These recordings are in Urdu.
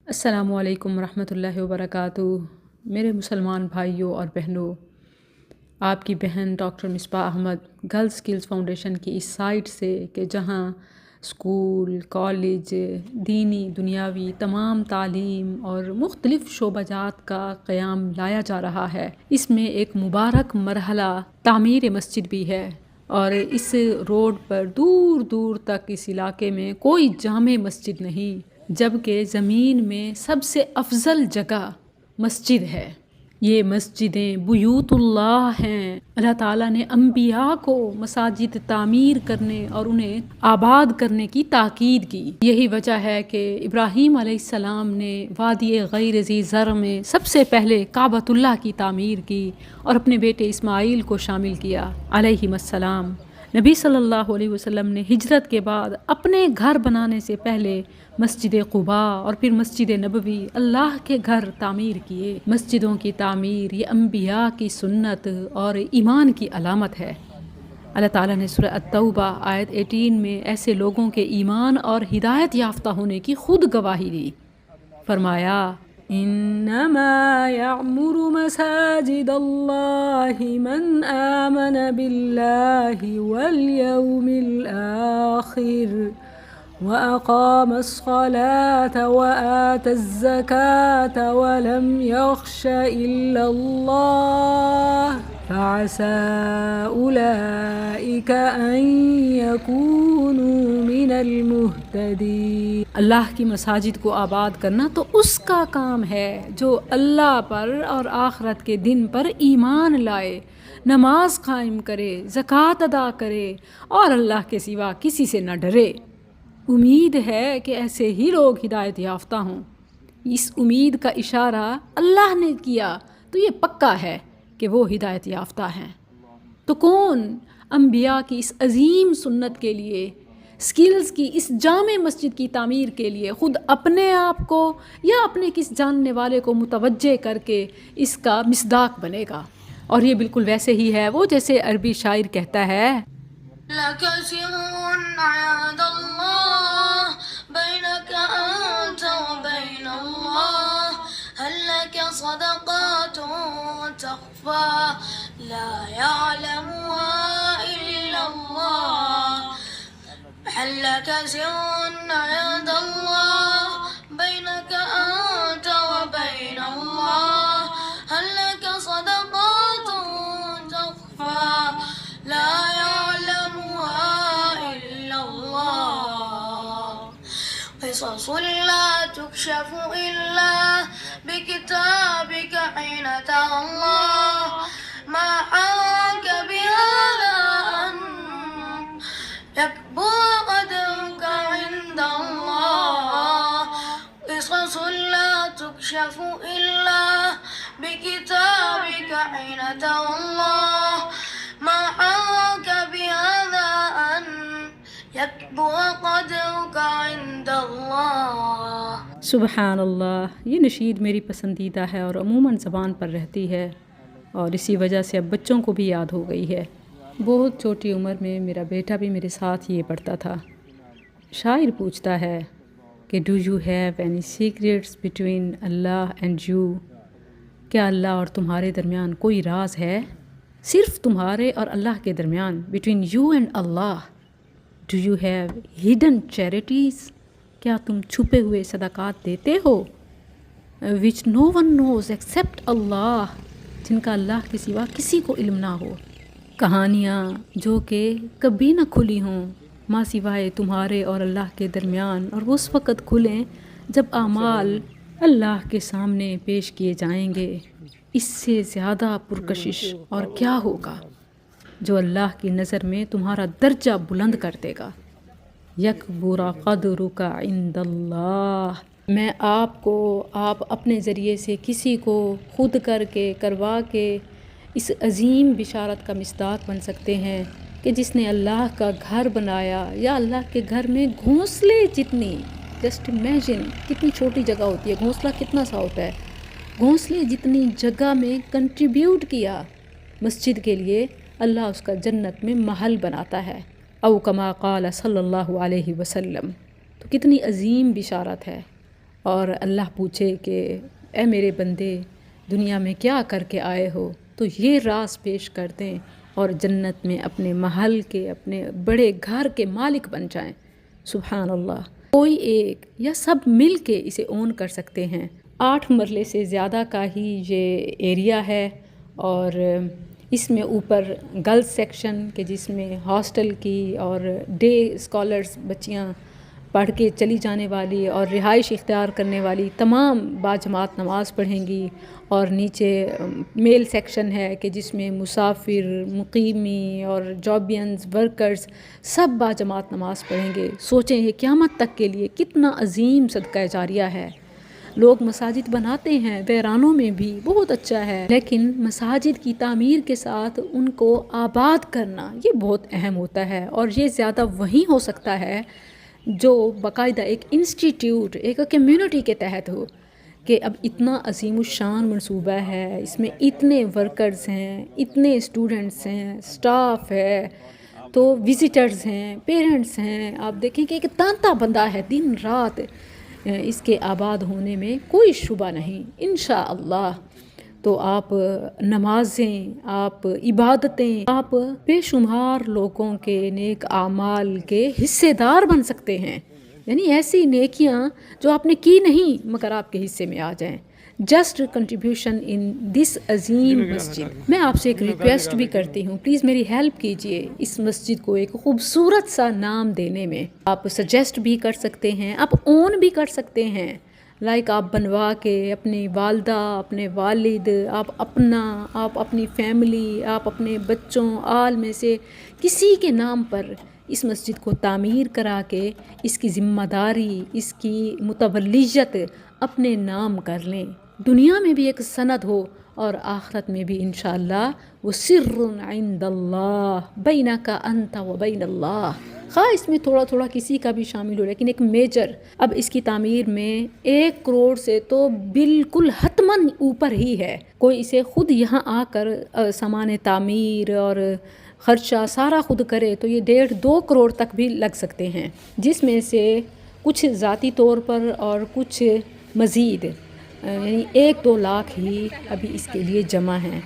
السلام علیکم ورحمۃ اللہ وبرکاتہ۔ میرے مسلمان بھائیوں اور بہنوں، آپ کی بہن doctor Misbah Ahmed girls skills foundation کی اس سائٹ سے کہ جہاں اسکول، کالج، دینی دنیاوی تمام تعلیم اور مختلف شعبہ جات کا قیام لایا جا رہا ہے، اس میں ایک مبارک مرحلہ تعمیر مسجد بھی ہے، اور اس روڈ پر دور دور تک اس علاقے میں کوئی جامع مسجد نہیں، جبکہ زمین میں سب سے افضل جگہ مسجد ہے۔ یہ مسجدیں بیوت اللہ ہیں۔ اللہ تعالیٰ نے انبیاء کو مساجد تعمیر کرنے اور انہیں آباد کرنے کی تاکید کی۔ یہی وجہ ہے کہ ابراہیم علیہ السلام نے وادی غیر ذی زرع میں سب سے پہلے کعبۃ اللہ کی تعمیر کی اور اپنے بیٹے اسماعیل کو شامل کیا علیہم السلام۔ نبی صلی اللہ علیہ وسلم نے ہجرت کے بعد اپنے گھر بنانے سے پہلے مسجد قباء اور پھر مسجد نبوی، اللہ کے گھر تعمیر کیے۔ مسجدوں کی تعمیر یہ انبیاء کی سنت اور ایمان کی علامت ہے۔ اللہ تعالیٰ نے سورہ التوبہ آیت 18 میں ایسے لوگوں کے ایمان اور ہدایت یافتہ ہونے کی خود گواہی دی۔ فرمایا، انما یعمر مساجد اللہ من آمن باللہ والیوم الآخر وأقام الصلاة وآتى الزكاة ولم يخش إلا الله فعسى أولئك أن يكونوا من المهتدين۔ اللہ کی مساجد کو آباد کرنا تو اس کا کام ہے جو اللہ پر اور آخرت کے دن پر ایمان لائے، نماز قائم کرے، زکوٰۃ ادا کرے اور اللہ کے سوا کسی سے نہ ڈرے۔ امید ہے کہ ایسے ہی لوگ ہدایت یافتہ ہوں۔ اس امید کا اشارہ اللہ نے کیا تو یہ پکا ہے کہ وہ ہدایت یافتہ ہیں۔ تو کون انبیاء کی اس عظیم سنت کے لیے، سکلز کی اس جامع مسجد کی تعمیر کے لیے خود اپنے آپ کو یا اپنے کس جاننے والے کو متوجہ کر کے اس کا مصداق بنے گا؟ اور یہ بالکل ویسے ہی ہے وہ جیسے عربی شاعر کہتا ہے، لك سر عند الله بينك أنت وبين الله، هل لك صدقات تخفى لا يعلمها إلا الله، هل لك سر عند الله بينك أنت وبين الله، هل لك صدقات تخفى لا قصص لا تكشف إلا بكتابك حين ترى الله، ما عنك بهذا أن يكبر قدرك عند الله، قصص لا تكشف إلا بكتابك حين ترى الله، ما عنك بهذا أن يكبر قدرك عند اللہ۔ سبحان اللہ۔ یہ نشید میری پسندیدہ ہے اور عموماً زبان پر رہتی ہے، اور اسی وجہ سے اب بچوں کو بھی یاد ہو گئی ہے۔ بہت چھوٹی عمر میں میرا بیٹا بھی میرے ساتھ یہ پڑھتا تھا۔ شاعر پوچھتا ہے کہ do you have any secrets between Allah and you? کیا اللہ اور تمہارے درمیان کوئی راز ہے؟ صرف تمہارے اور اللہ کے درمیان، between you and Allah. Do you have hidden charities? کیا تم چھپے ہوئے صدقات دیتے ہو؟ وچ نو ون نوز ایکسیپٹ اللہ، جن کا اللہ کے سوا کسی کو علم نہ ہو۔ کہانیاں جو کہ کبھی نہ کھلی ہوں ماں سوائے تمہارے اور اللہ کے درمیان، اور وہ اس وقت کھلیں جب اعمال اللہ کے سامنے پیش کیے جائیں گے۔ اس سے زیادہ پرکشش اور کیا ہوگا جو اللہ کی نظر میں تمہارا درجہ بلند کر دے گا۔ یکبر قدرک عند اللہ۔ میں آپ اپنے ذریعے سے کسی کو خود کر کے کروا کے اس عظیم بشارت کا مصداق بن سکتے ہیں کہ جس نے اللہ کا گھر بنایا، یا اللہ کے گھر میں گھونسلے جتنی، جسٹ امیجن کتنی چھوٹی جگہ ہوتی ہے، گھونسلہ کتنا سا ہوتا ہے، گھونسلے جتنی جگہ میں کنٹریبیوٹ کیا مسجد کے لیے، اللہ اس کا جنت میں محل بناتا ہے۔ او کما قال صلی اللہ علیہ وسلم۔ تو کتنی عظیم بشارت ہے۔ اور اللہ پوچھے کہ اے میرے بندے دنیا میں کیا کر کے آئے ہو، تو یہ راز پیش کر دیں اور جنت میں اپنے محل کے، اپنے بڑے گھر کے مالک بن جائیں۔ سبحان اللہ، کوئی ایک یا سب مل کے اسے اون کر سکتے ہیں۔ 8 مرلے سے زیادہ کا ہی یہ ایریا ہے، اور اس میں اوپر گرلز سیکشن کہ جس میں ہاسٹل کی اور ڈے اسکالرز بچیاں پڑھ کے چلی جانے والی اور رہائش اختیار کرنے والی تمام باجماعت نماز پڑھیں گی، اور نیچے میل سیکشن ہے کہ جس میں مسافر، مقیمی اور جابینز، ورکرز سب باجماعت نماز پڑھیں گے۔ سوچیں یہ قیامت تک کے لیے کتنا عظیم صدقہ جاریہ ہے۔ لوگ مساجد بناتے ہیں ویرانوں میں بھی، بہت اچھا ہے، لیکن مساجد کی تعمیر کے ساتھ ان کو آباد کرنا یہ بہت اہم ہوتا ہے، اور یہ زیادہ وہیں ہو سکتا ہے جو باقاعدہ ایک انسٹیٹیوٹ، ایک کمیونٹی کے تحت ہو، کہ اب اتنا عظیم الشان منصوبہ ہے، اس میں اتنے ورکرز ہیں، اتنے اسٹوڈنٹس ہیں، سٹاف ہے، تو وزٹرز ہیں، پیرنٹس ہیں، آپ دیکھیں کہ ایک تانتا بندہ ہے دن رات، اس کے آباد ہونے میں کوئی شبہ نہیں انشاءاللہ۔ تو آپ نمازیں، آپ عبادتیں، آپ بے شمار لوگوں کے نیک اعمال کے حصے دار بن سکتے ہیں، یعنی ایسی نیکیاں جو آپ نے کی نہیں مگر آپ کے حصے میں آ جائیں۔ جسٹ کنٹریبیوشن ان دس عظیم مسجد۔ میں آپ سے ایک ریکویسٹ بھی کرتی ہوں، پلیز میری ہیلپ کیجئے اس مسجد کو ایک خوبصورت سا نام دینے میں۔ آپ سجیسٹ بھی کر سکتے ہیں، آپ اون بھی کر سکتے ہیں، لائک آپ بنوا کے اپنی والدہ، اپنے والد، آپ اپنی فیملی، آپ اپنے بچوں، آل میں سے کسی کے نام پر اس مسجد کو تعمیر کرا کے اس کی ذمہ داری، اس کی متولیت اپنے نام کر لیں۔ دنیا میں بھی ایک سند ہو اور آخرت میں بھی انشاءاللہ وہ سر عند اللہ بینک انت و بین اللہ، خواہ اس میں تھوڑا تھوڑا کسی کا بھی شامل ہو، لیکن ایک میجر۔ اب اس کی تعمیر میں 1 کروڑ سے تو بالکل حتماً اوپر ہی ہے۔ کوئی اسے خود یہاں آ کر سامان تعمیر اور خرچہ سارا خود کرے تو یہ 1.5-2 کروڑ تک بھی لگ سکتے ہیں، جس میں سے کچھ ذاتی طور پر اور کچھ مزید، یعنی 1-2 لاکھ ہی ابھی اس کے لیے جمع ہیں،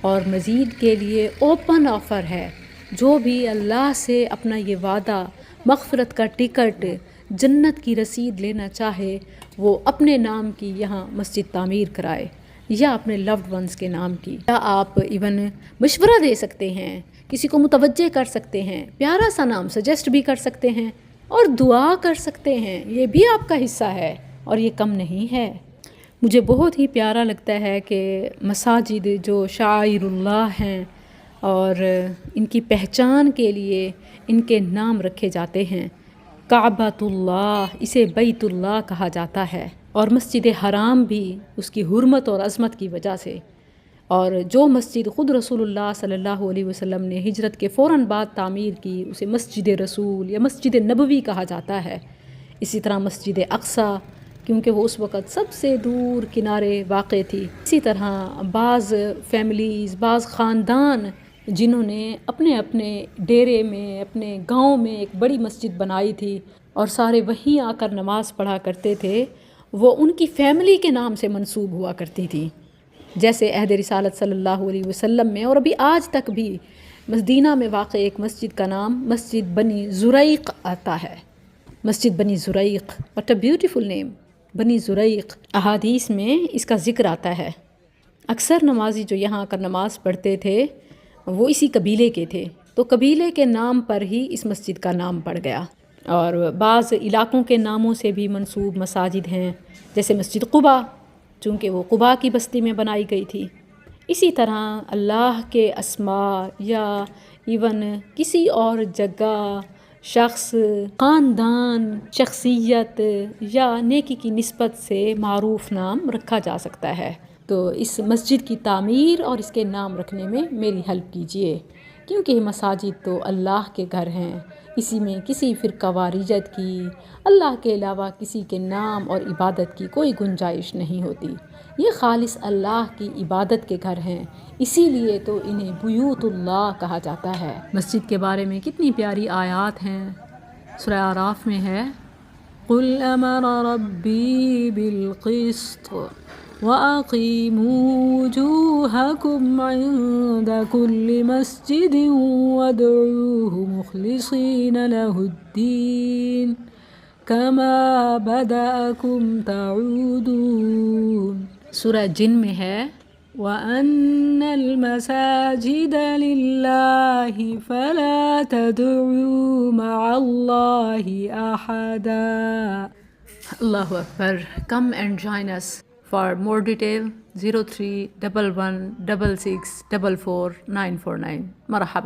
اور مزید کے لیے اوپن آفر ہے۔ جو بھی اللہ سے اپنا یہ وعدہ، مغفرت کا ٹکٹ، جنت کی رسید لینا چاہے، وہ اپنے نام کی یہاں مسجد تعمیر کرائے، یا اپنے لوڈ ونز کے نام کی، یا آپ ایون مشورہ دے سکتے ہیں، کسی کو متوجہ کر سکتے ہیں، پیارا سا نام سجیسٹ بھی کر سکتے ہیں، اور دعا کر سکتے ہیں، یہ بھی آپ کا حصہ ہے اور یہ کم نہیں ہے۔ مجھے بہت ہی پیارا لگتا ہے کہ مساجد جو شعائر اللہ ہیں اور ان کی پہچان کے لیے ان کے نام رکھے جاتے ہیں۔ کعبۃ اللہ، اسے بیت اللہ کہا جاتا ہے، اور مسجد حرام بھی اس کی حرمت اور عظمت کی وجہ سے، اور جو مسجد خود رسول اللہ صلی اللہ علیہ وسلم نے ہجرت کے فوراً بعد تعمیر کی اسے مسجد رسول یا مسجد نبوی کہا جاتا ہے۔ اسی طرح مسجد اقصیٰ، کیونکہ وہ اس وقت سب سے دور کنارے واقع تھی۔ اسی طرح بعض فیملیز، بعض خاندان جنہوں نے اپنے اپنے ڈیرے میں، اپنے گاؤں میں ایک بڑی مسجد بنائی تھی اور سارے وہیں آ کر نماز پڑھا کرتے تھے، وہ ان کی فیملی کے نام سے منسوب ہوا کرتی تھی، جیسے عہد رسالت صلی اللہ علیہ وسلم میں، اور ابھی آج تک بھی مدینہ میں واقع ایک مسجد کا نام مسجد بنی زریق آتا ہے۔ مسجد بنی زریق، واٹ اے بیوٹیفل نیم، بنی زریق۔ احادیث میں اس کا ذکر آتا ہے۔ اکثر نمازی جو یہاں آ کر نماز پڑھتے تھے وہ اسی قبیلے کے تھے، تو قبیلے کے نام پر ہی اس مسجد کا نام پڑ گیا۔ اور بعض علاقوں کے ناموں سے بھی منسوب مساجد ہیں، جیسے مسجد قباء، چونکہ وہ قباء کی بستی میں بنائی گئی تھی۔ اسی طرح اللہ کے اسماء یا ایون کسی اور جگہ، شخص، خاندان، شخصیت یا نیکی کی نسبت سے معروف نام رکھا جا سکتا ہے۔ تو اس مسجد کی تعمیر اور اس کے نام رکھنے میں میری ہیلپ کیجیے، کیونکہ یہ مساجد تو اللہ کے گھر ہیں، اسی میں کسی فرقہ واریت کی، اللہ کے علاوہ کسی کے نام اور عبادت کی کوئی گنجائش نہیں ہوتی۔ یہ خالص اللہ کی عبادت کے گھر ہیں، اسی لیے تو انہیں بیوت اللہ کہا جاتا ہے۔ مسجد کے بارے میں کتنی پیاری آیات ہیں۔ سورہ اعراف میں ہے قل امر ربی بالقسط وَأَقِيمُوا وُجُوهَكُمْ عِندَ كُلِّ مَسْجِدٍ وَادْعُوهُ مُخْلِصِينَ لَهُ الدِّينَ كَمَا بَدَأَكُمْ تَعُودُونَ. سورہ جن میں ہے وَأَنَّ الْمَسَاجِدَ لِلَّهِ فَلَا تَدْعُوا مَعَ اللَّهِ أَحَدًا. Allahu Akbar. Come and join us. For more detail 031116644949. Marhaba.